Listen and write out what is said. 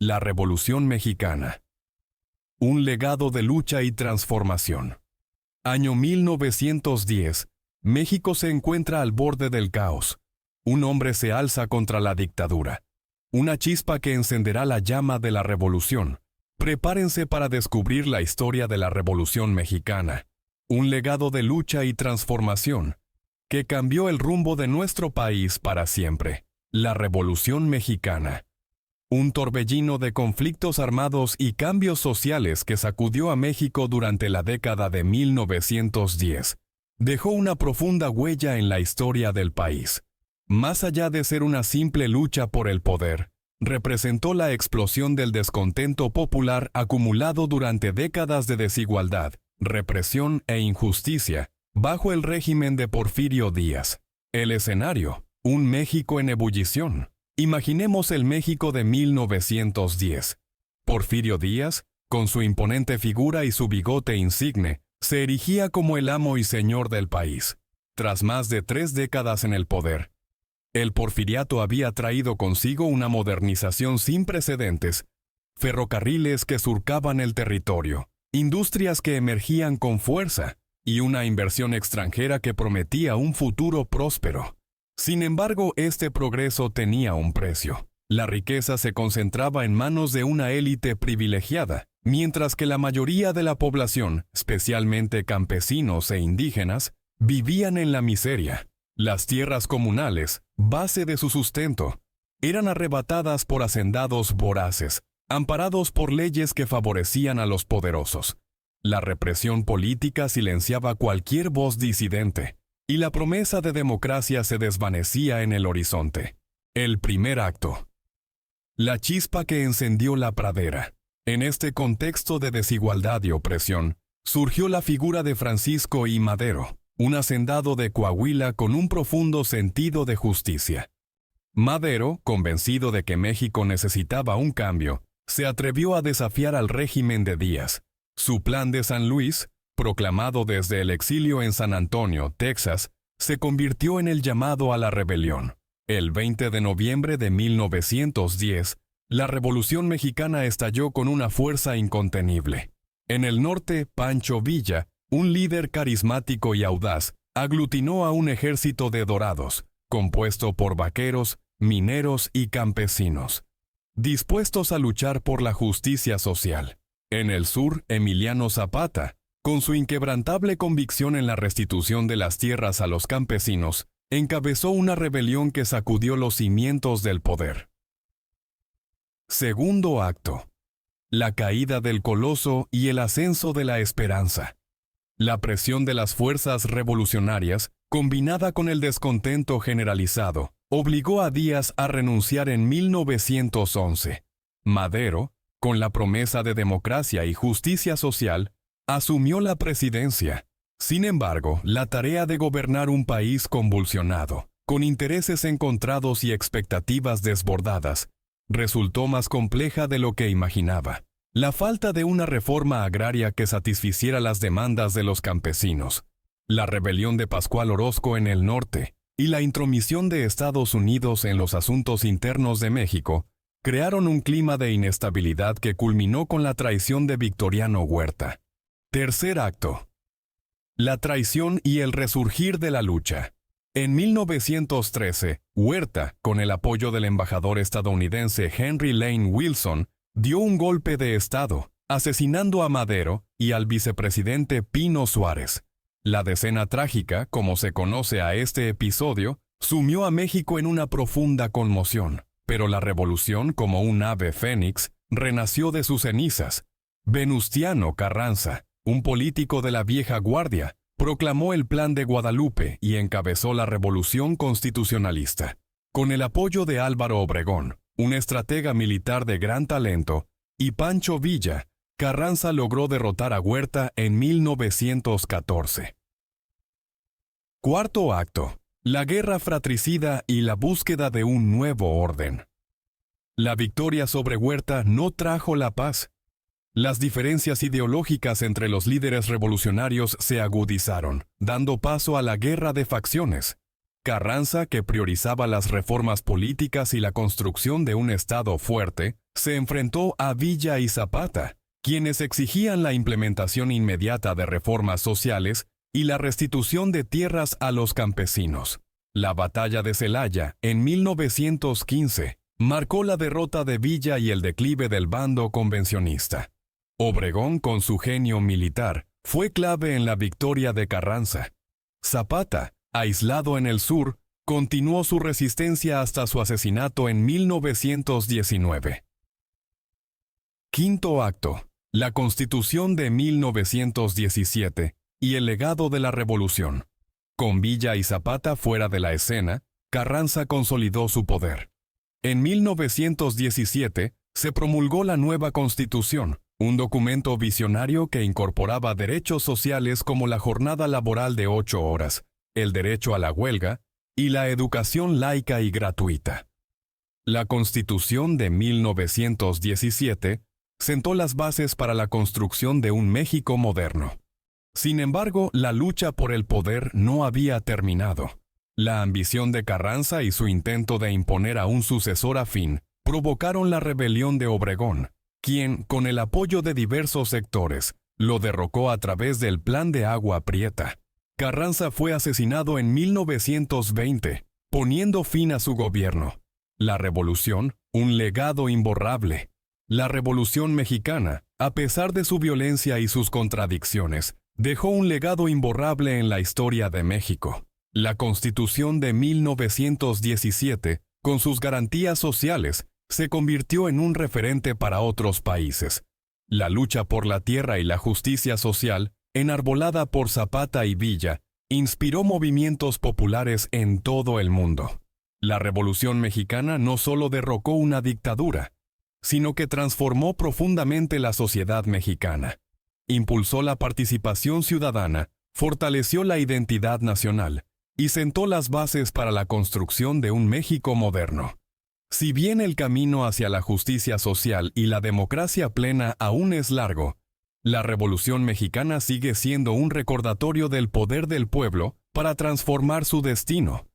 La Revolución Mexicana. Un legado de lucha y transformación. Año 1910. México se encuentra al borde del caos. Un hombre se alza contra la dictadura. Una chispa que encenderá la llama de la revolución. Prepárense para descubrir la historia de la Revolución Mexicana. Un legado de lucha y transformación que cambió el rumbo de nuestro país para siempre. La Revolución Mexicana. Un torbellino de conflictos armados y cambios sociales que sacudió a México durante la década de 1910. Dejó una profunda huella en la historia del país. Más allá de ser una simple lucha por el poder, representó la explosión del descontento popular acumulado durante décadas de desigualdad, represión e injusticia, bajo el régimen de Porfirio Díaz. El escenario: un México en ebullición. Imaginemos el México de 1910. Porfirio Díaz, con su imponente figura y su bigote insigne, se erigía como el amo y señor del país. Tras más de 3 décadas en el poder, el porfiriato había traído consigo una modernización sin precedentes, ferrocarriles que surcaban el territorio, industrias que emergían con fuerza, y una inversión extranjera que prometía un futuro próspero. Sin embargo, este progreso tenía un precio. La riqueza se concentraba en manos de una élite privilegiada, mientras que la mayoría de la población, especialmente campesinos e indígenas, vivían en la miseria. Las tierras comunales, base de su sustento, eran arrebatadas por hacendados voraces, amparados por leyes que favorecían a los poderosos. La represión política silenciaba cualquier voz disidente, y la promesa de democracia se desvanecía en el horizonte. El primer acto. La chispa que encendió la pradera. En este contexto de desigualdad y opresión, surgió la figura de Francisco I. Madero, un hacendado de Coahuila con un profundo sentido de justicia. Madero, convencido de que México necesitaba un cambio, se atrevió a desafiar al régimen de Díaz. Su Plan de San Luis, proclamado desde el exilio en San Antonio, Texas, se convirtió en el llamado a la rebelión. El 20 de noviembre de 1910, la Revolución Mexicana estalló con una fuerza incontenible. En el norte, Pancho Villa, un líder carismático y audaz, aglutinó a un ejército de dorados, compuesto por vaqueros, mineros y campesinos, dispuestos a luchar por la justicia social. En el sur, Emiliano Zapata, con su inquebrantable convicción en la restitución de las tierras a los campesinos, encabezó una rebelión que sacudió los cimientos del poder. Segundo acto. La caída del coloso y el ascenso de la esperanza. La presión de las fuerzas revolucionarias, combinada con el descontento generalizado, obligó a Díaz a renunciar en 1911. Madero, con la promesa de democracia y justicia social, asumió la presidencia. Sin embargo, la tarea de gobernar un país convulsionado, con intereses encontrados y expectativas desbordadas, resultó más compleja de lo que imaginaba. La falta de una reforma agraria que satisficiera las demandas de los campesinos, la rebelión de Pascual Orozco en el norte y la intromisión de Estados Unidos en los asuntos internos de México crearon un clima de inestabilidad que culminó con la traición de Victoriano Huerta. Tercer acto. La traición y el resurgir de la lucha. En 1913, Huerta, con el apoyo del embajador estadounidense Henry Lane Wilson, dio un golpe de Estado, asesinando a Madero y al vicepresidente Pino Suárez. La decena trágica, como se conoce a este episodio, sumió a México en una profunda conmoción, pero la revolución, como un ave fénix, renació de sus cenizas. Venustiano Carranza, un político de la vieja guardia, proclamó el Plan de Guadalupe y encabezó la revolución constitucionalista. Con el apoyo de Álvaro Obregón, un estratega militar de gran talento, y Pancho Villa, Carranza logró derrotar a Huerta en 1914. Cuarto acto. La guerra fratricida y la búsqueda de un nuevo orden. La victoria sobre Huerta no trajo la paz. Las diferencias ideológicas entre los líderes revolucionarios se agudizaron, dando paso a la guerra de facciones. Carranza, que priorizaba las reformas políticas y la construcción de un Estado fuerte, se enfrentó a Villa y Zapata, quienes exigían la implementación inmediata de reformas sociales y la restitución de tierras a los campesinos. La batalla de Celaya, en 1915, marcó la derrota de Villa y el declive del bando convencionista. Obregón, con su genio militar, fue clave en la victoria de Carranza. Zapata, aislado en el sur, continuó su resistencia hasta su asesinato en 1919. Quinto acto: la Constitución de 1917 y el legado de la Revolución. Con Villa y Zapata fuera de la escena, Carranza consolidó su poder. En 1917 se promulgó la nueva Constitución, un documento visionario que incorporaba derechos sociales como la jornada laboral de 8 horas, el derecho a la huelga y la educación laica y gratuita. La Constitución de 1917 sentó las bases para la construcción de un México moderno. Sin embargo, la lucha por el poder no había terminado. La ambición de Carranza y su intento de imponer a un sucesor afín provocaron la rebelión de Obregón, quien, con el apoyo de diversos sectores, lo derrocó a través del Plan de Agua Prieta. Carranza fue asesinado en 1920, poniendo fin a su gobierno. La revolución, un legado imborrable. La Revolución Mexicana, a pesar de su violencia y sus contradicciones, dejó un legado imborrable en la historia de México. La Constitución de 1917, con sus garantías sociales, se convirtió en un referente para otros países. La lucha por la tierra y la justicia social, enarbolada por Zapata y Villa, inspiró movimientos populares en todo el mundo. La Revolución Mexicana no solo derrocó una dictadura, sino que transformó profundamente la sociedad mexicana. Impulsó la participación ciudadana, fortaleció la identidad nacional y sentó las bases para la construcción de un México moderno. Si bien el camino hacia la justicia social y la democracia plena aún es largo, la Revolución Mexicana sigue siendo un recordatorio del poder del pueblo para transformar su destino.